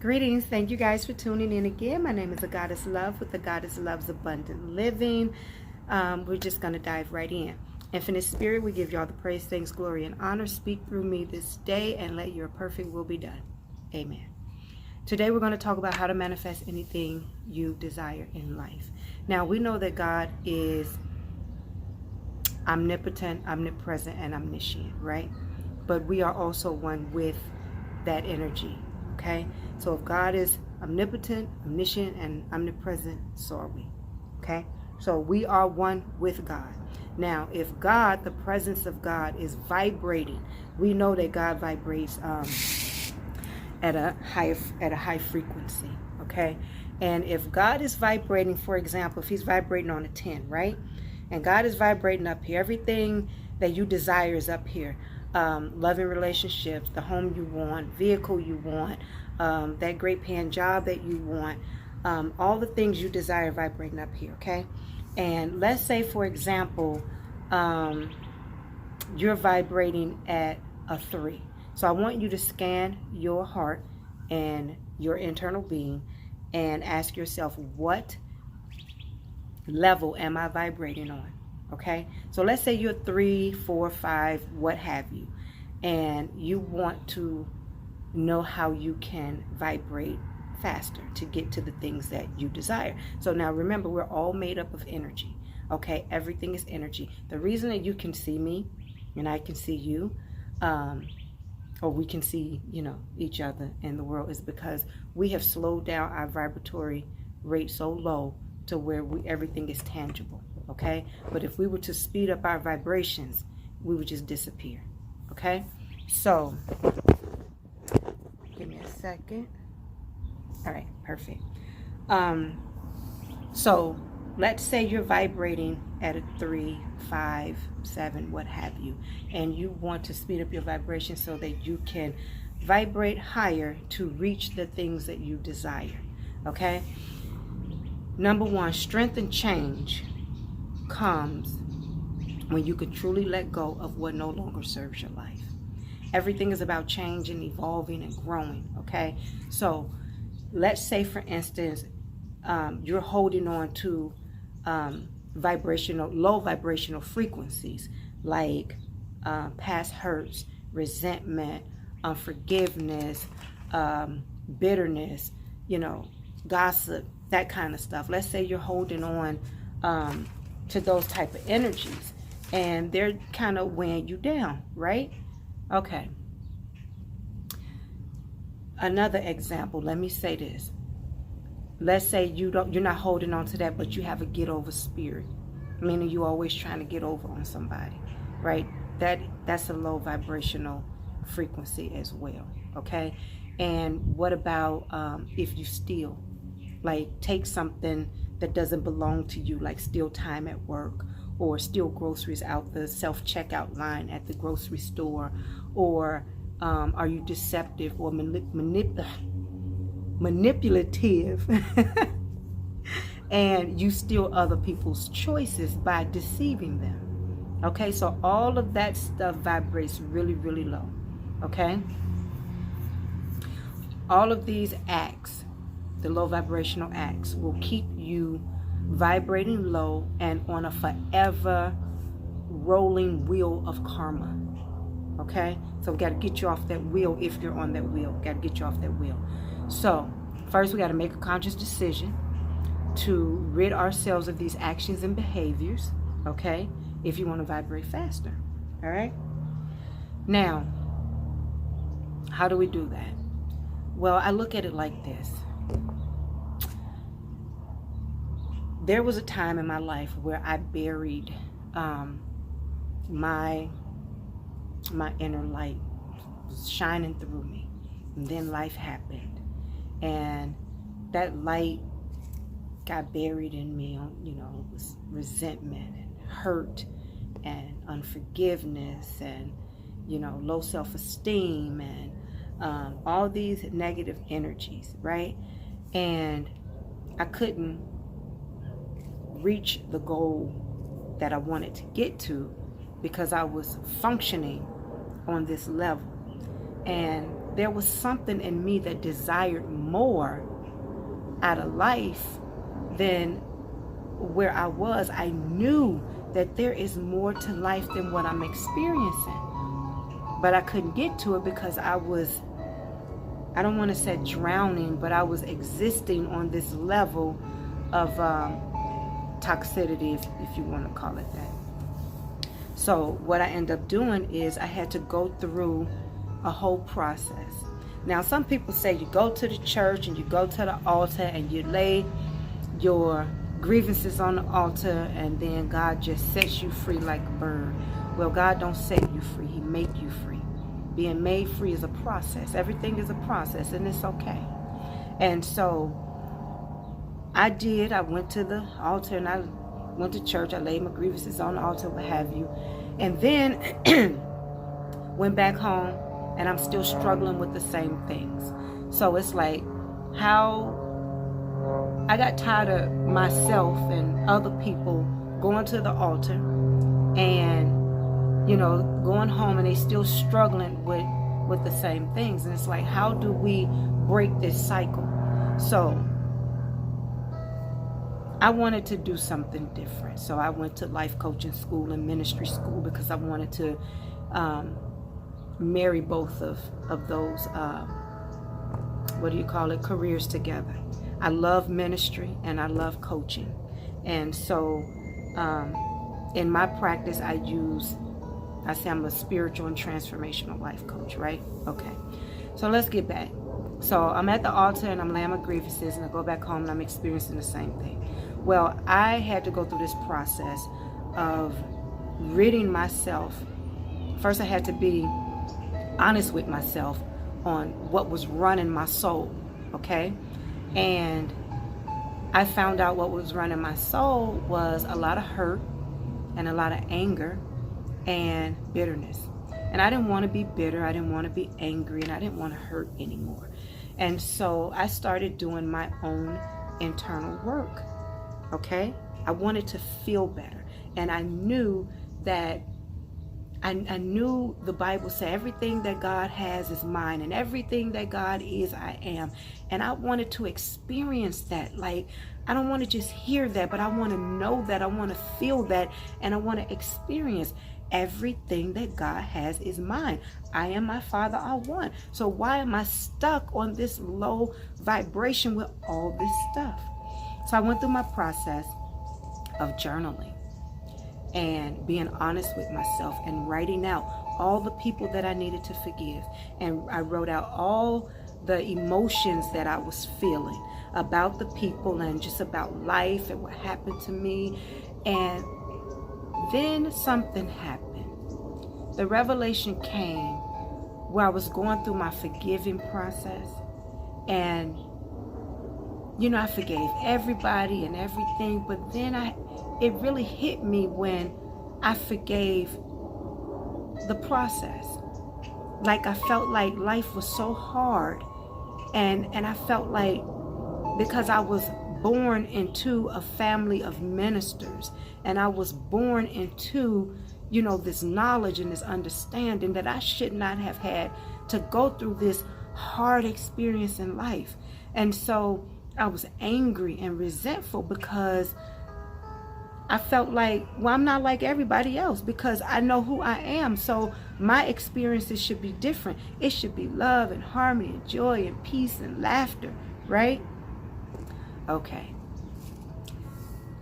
Greetings. Thank you guys for tuning in again. My name is The Goddess Love with The Goddess Love's Abundant Living. We're just going to dive right in. Infinite Spirit, we give you all the praise, thanks, glory, and honor. Speak through me this day and let your perfect will be done. Amen. Today we're going to talk about how to manifest anything you desire in life. Now, we know that God is omnipotent, omnipresent, and omniscient, right? But we are also one with that energy, okay? So if God is omnipotent, omniscient, and omnipresent, so are we, okay? So we are one with God. Now, if God, the presence of God, is vibrating, we know that God vibrates at a high frequency, okay? And if God is vibrating, for example, if he's vibrating on a 10, right? And God is vibrating up here, everything that you desire is up here. Loving relationships, the home you want, vehicle you want, that great paying job that you want, all the things you desire vibrating up here, okay? And let's say, for example, you're vibrating at a 3. So I want you to scan your heart and your internal being and ask yourself, what level am I vibrating on? Okay, so let's say you're 3, 4, 5, what have you, and you want to know how you can vibrate faster to get to the things that you desire. So now remember, we're all made up of energy, okay? Everything is energy. The reason that you can see me and I can see you, or we can see, each other in the world, is because we have slowed down our vibratory rate so low to where everything is tangible, okay? But if we were to speed up our vibrations, we would just disappear, okay? So, give me a second. All right, perfect. So, let's say you're vibrating at a 3, 5, 7, what have you, and you want to speed up your vibration so that you can vibrate higher to reach the things that you desire, okay? Number one, strength and change comes when you can truly let go of what no longer serves your life. Everything is about change and evolving and growing, okay? So let's say, for instance, you're holding on to low vibrational frequencies like past hurts, resentment, unforgiveness, bitterness, gossip, that kind of stuff. Let's say you're holding on to those type of energies and they're kind of weighing you down, right? Okay. Another example, let me say this. Let's say you're not holding on to that, but you have a get over spirit, meaning you're always trying to get over on somebody, right? That's a low vibrational frequency as well, okay? And what about if you steal? Like take something that doesn't belong to you, like steal time at work, or steal groceries out the self-checkout line at the grocery store, or are you deceptive or manipulative and you steal other people's choices by deceiving them, okay? So all of that stuff vibrates really, really low, okay? All of these acts, the low vibrational acts, will keep you vibrating low and on a forever rolling wheel of karma, okay? So we got to get you off that wheel. If you're on that wheel, got to get you off that wheel. So first we got to make a conscious decision to rid ourselves of these actions and behaviors, okay, if you want to vibrate faster. All right, now how do we do that? Well, I look at it like this. There was a time in my life where I buried my inner light was shining through me, and then life happened, and that light got buried in me. It was resentment and hurt and unforgiveness and low self-esteem and all these negative energies, right? And I couldn't reach the goal that I wanted to get to because I was functioning on this level. And there was something in me that desired more out of life than where I was. I knew that there is more to life than what I'm experiencing. But I couldn't get to it because I don't want to say drowning, but I was existing on this level of toxicity, if you want to call it that. So what I end up doing is I had to go through a whole process. Now, some people say you go to the church and you go to the altar and you lay your grievances on the altar and then God just sets you free like a bird. Well, God don't set you free. He make you free. Being made free is a process. Everything is a process, and it's okay. And so I went to the altar and I went to church. I laid my grievances on the altar, what have you. And then went back home and I'm still struggling with the same things. So it's like how I got tired of myself and other people going to the altar and, going home and they still struggling with the same things. And it's like, how do we break this cycle? So I wanted to do something different. So I went to life coaching school and ministry school because I wanted to marry both of those, careers together. I love ministry and I love coaching. And so in my practice, I say I'm a spiritual and transformational life coach, right? Okay. So let's get back. So I'm at the altar and I'm laying my grievances and I go back home and I'm experiencing the same thing. Well, I had to go through this process of ridding myself. First, I had to be honest with myself on what was running my soul, okay? And I found out what was running my soul was a lot of hurt and a lot of anger and bitterness. And I didn't want to be bitter, I didn't want to be angry, and I didn't want to hurt anymore. And so I started doing my own internal work, okay? I wanted to feel better. And I knew that I knew the Bible said everything that God has is mine and everything that God is, I am. And I wanted to experience that. Like, I don't want to just hear that, but I want to know that. I want to feel that. And I want to experience everything that God has is mine. I am my Father, I want. So why am I stuck on this low vibration with all this stuff? So I went through my process of journaling and being honest with myself and writing out all the people that I needed to forgive. And I wrote out all the emotions that I was feeling about the people and just about life and what happened to me. And then something happened. The revelation came where I was going through my forgiving process. And, I forgave everybody and everything. But then it really hit me when I forgave the process. Like I felt like life was so hard. And I felt like because I was born into a family of ministers and I was born into, this knowledge and this understanding that I should not have had to go through this hard experience in life. And so I was angry and resentful because I felt like, well, I'm not like everybody else because I know who I am. So my experiences should be different. It should be love and harmony and joy and peace and laughter, right? Okay.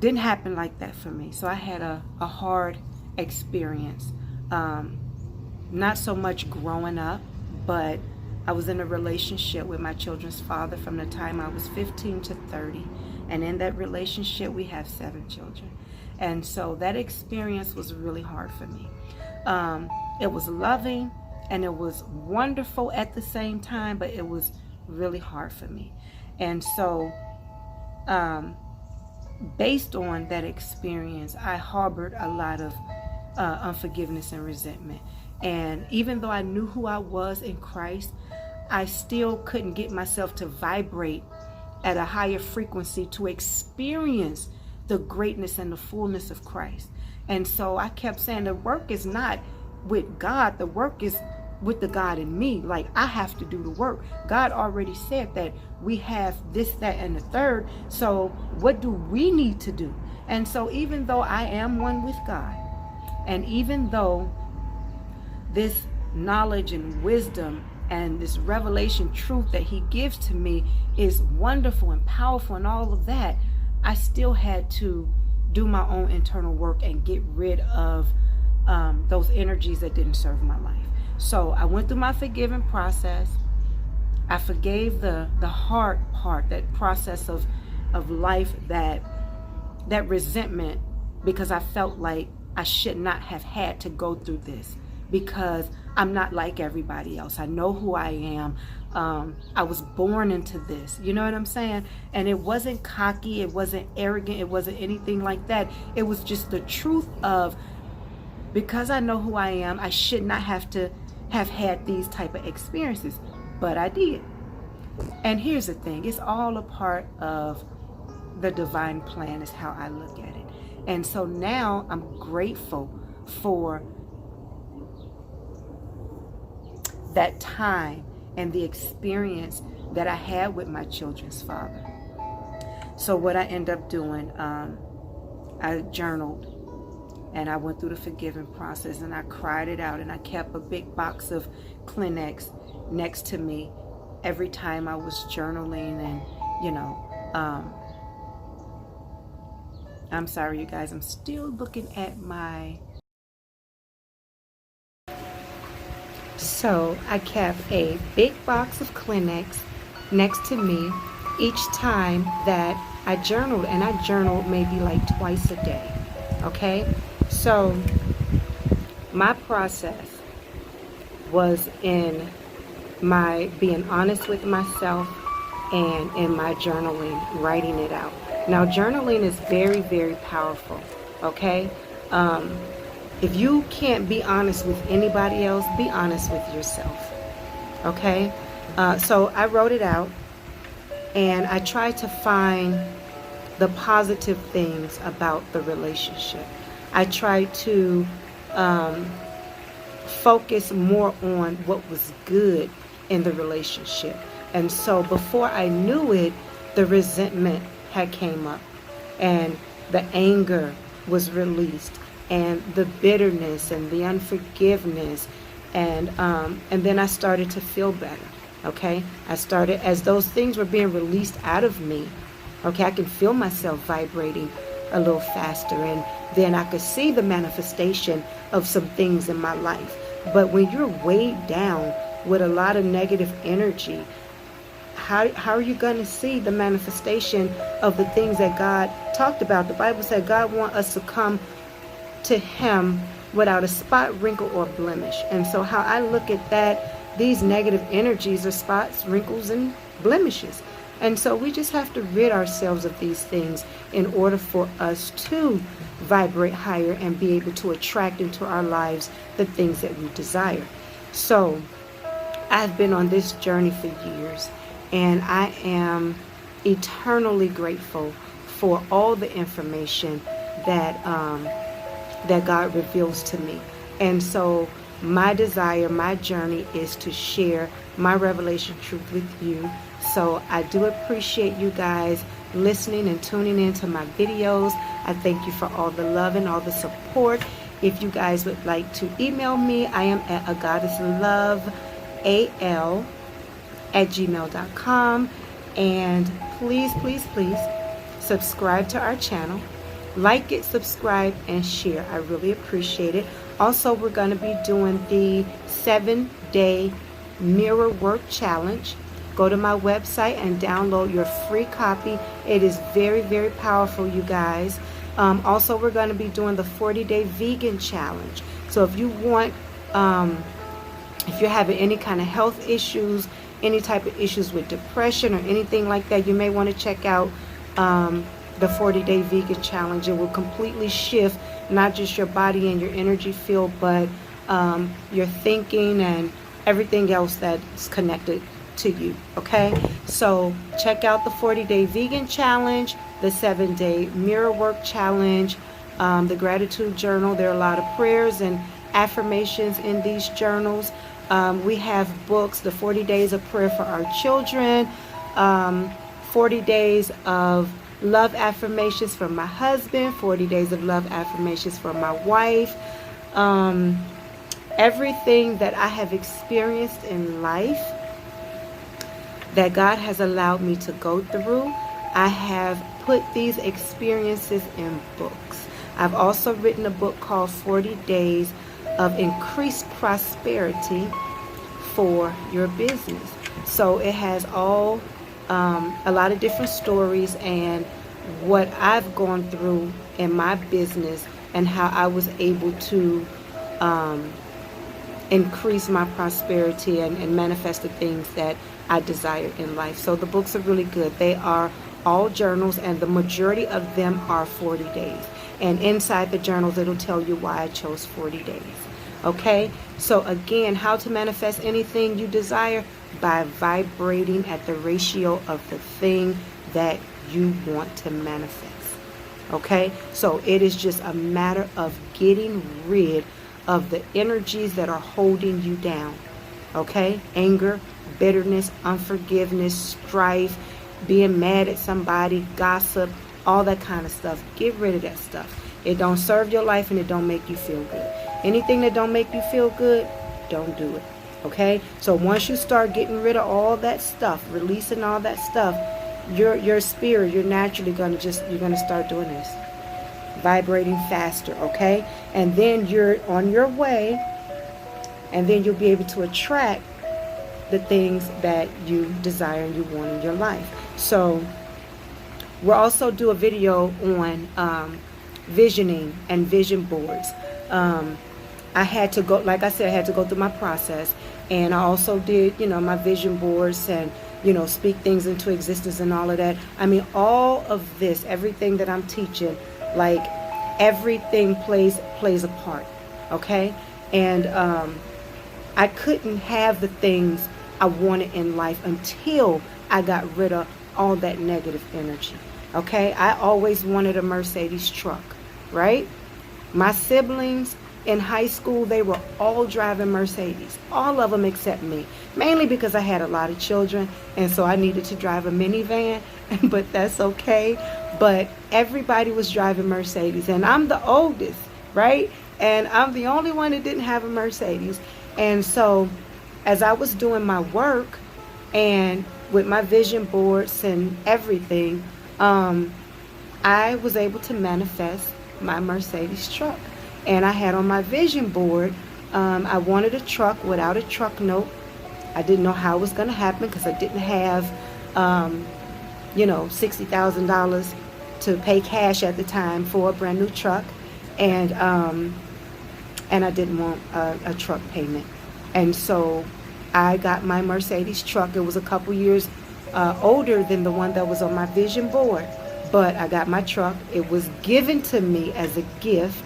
Didn't happen like that for me. So I had a hard experience. Not so much growing up, but I was in a relationship with my children's father from the time I was 15 to 30. And in that relationship, we have 7 children. And so that experience was really hard for me. It was loving and it was wonderful at the same time, but it was really hard for me. And so based on that experience, I harbored a lot of unforgiveness and resentment. And even though I knew who I was in Christ, I still couldn't get myself to vibrate at a higher frequency to experience the greatness and the fullness of Christ. And so I kept saying the work is not with God, the work is with the God in me. Like, I have to do the work. God already said that we have this, that, and the third. So what do we need to do? And so even though I am one with God, and even though this knowledge and wisdom and this revelation truth that he gives to me is wonderful and powerful and all of that, I still had to do my own internal work and get rid of those energies that didn't serve my life. So I went through my forgiving process. I forgave the hard part, that process of life, that resentment, because I felt like I should not have had to go through this, because I'm not like everybody else. I know who I am. I was born into this. You know what I'm saying? And it wasn't cocky. It wasn't arrogant. It wasn't anything like that. It was just the truth of, because I know who I am, I should not have to have had these type of experiences. But I did. And here's the thing. It's all a part of the divine plan, is how I look at it. And so now I'm grateful for that time and the experience that I had with my children's father. So what I end up doing, I journaled, and I went through the forgiving process, and I cried it out, and I kept a big box of Kleenex next to me every time I was journaling. And I'm sorry, you guys, I'm still looking at my... So I kept a big box of Kleenex next to me each time that I journaled, and I journaled maybe like twice a day. Okay, so my process was in my being honest with myself and in my journaling, writing it out. Now, journaling is very, very powerful. Okay, if you can't be honest with anybody else, be honest with yourself. Okay, so I wrote it out, and I tried to find the positive things about the relationship. I tried to focus more on what was good in the relationship. And so before I knew it, the resentment had came up, and the anger was released, and the bitterness and the unforgiveness, and then I started to feel better. Okay, I started, as those things were being released out of me, okay, I can feel myself vibrating a little faster, and then I could see the manifestation of some things in my life. But when you're weighed down with a lot of negative energy, how are you going to see the manifestation of the things that God talked about? The Bible said God wants us to come to him without a spot, wrinkle, or blemish. And so how I look at that, these negative energies are spots, wrinkles, and blemishes. And so we just have to rid ourselves of these things in order for us to vibrate higher and be able to attract into our lives the things that we desire. So I've been on this journey for years, and I am eternally grateful for all the information that that God reveals to me. And so my desire, my journey is to share my revelation truth with you. So I do appreciate you guys listening and tuning into my videos. I thank you for all the love and all the support. If you guys would like to email me, I am at agoddessloveal@gmail.com. And please, please, please subscribe to our channel. Like it, subscribe, and share. I really appreciate it. Also, we're going to be doing the 7-day mirror work challenge. Go to my website and download your free copy. It is very, very powerful, you guys. Also, we're going to be doing the 40-day vegan challenge. So if you want, if you're having any kind of health issues, any type of issues with depression or anything like that, you may want to check out the 40-day vegan challenge. It will completely shift not just your body and your energy field, but your thinking and everything else that's connected to you. Okay, so check out the 40-day vegan challenge, the 7-day mirror work challenge, the gratitude journal. There are a lot of prayers and affirmations in these journals. We have books, the 40 Days of Prayer for Our Children, 40 Days of Love Affirmations for my husband, 40 Days of Love Affirmations for my wife. Everything that I have experienced in life that God has allowed me to go through, I have put these experiences in books. I've also written a book called 40 Days of Increased Prosperity for Your Business. So it has all a lot of different stories and what I've gone through in my business and how I was able to increase my prosperity and manifest the things that I desire in life. So the books are really good. They are all journals, and the majority of them are 40 days. And inside the journals, it'll tell you why I chose 40 days. Okay? So again, how to manifest anything you desire? By vibrating at the ratio of the thing that you want to manifest. Okay? So it is just a matter of getting rid of the energies that are holding you down. Okay? Anger, bitterness, unforgiveness, strife, being mad at somebody, gossip, all that kind of stuff. Get rid of that stuff. It don't serve your life and it don't make you feel good. Anything that don't make you feel good, don't do it. Okay? So once you start getting rid of all that stuff, releasing all that stuff, your spirit, you're naturally you're gonna start doing this. Vibrating faster, okay? And then you're on your way, and then you'll be able to attract the things that you desire and you want in your life. So we'll also do a video on visioning and vision boards. I had to go, like I said, I had to go through my process, and I also did, my vision boards and, speak things into existence and all of that. I mean, all of this, everything that I'm teaching, like everything plays a part, okay? And I couldn't have the things I wanted in life until I got rid of all that negative energy, okay? I always wanted a Mercedes truck, right? My siblings in high school, they were all driving Mercedes, all of them except me, mainly because I had a lot of children, and so I needed to drive a minivan, but that's okay. But everybody was driving Mercedes, and I'm the oldest, right? And I'm the only one that didn't have a Mercedes. And so as I was doing my work and with my vision boards and everything, I was able to manifest my Mercedes truck. And I had on my vision board, I wanted a truck without a truck note. I didn't know how it was going to happen because I didn't have, $60,000 to pay cash at the time for a brand new truck. And I didn't want a truck payment. And so I got my Mercedes truck. It was a couple years older than the one that was on my vision board. But I got my truck. It was given to me as a gift.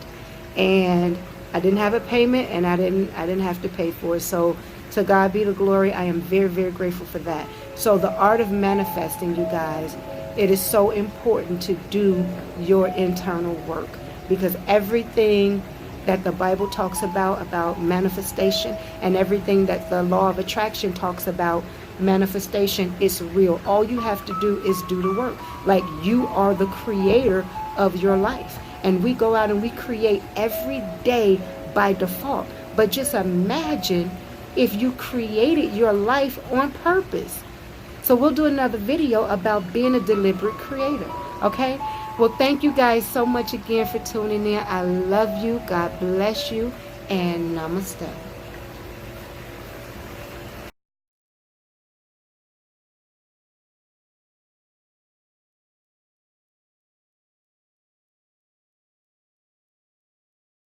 And I didn't have a payment, and I didn't have to pay for it. So to God be the glory. I am very, very grateful for that. So the art of manifesting, you guys, it is so important to do your internal work, because everything that the Bible talks about manifestation, and everything that the law of attraction talks about manifestation, is real. All you have to do is do the work. Like, you are the creator of your life. And we go out and we create every day by default. But just imagine if you created your life on purpose. So we'll do another video about being a deliberate creator. Okay? Well, thank you guys so much again for tuning in. I love you. God bless you. And namaste.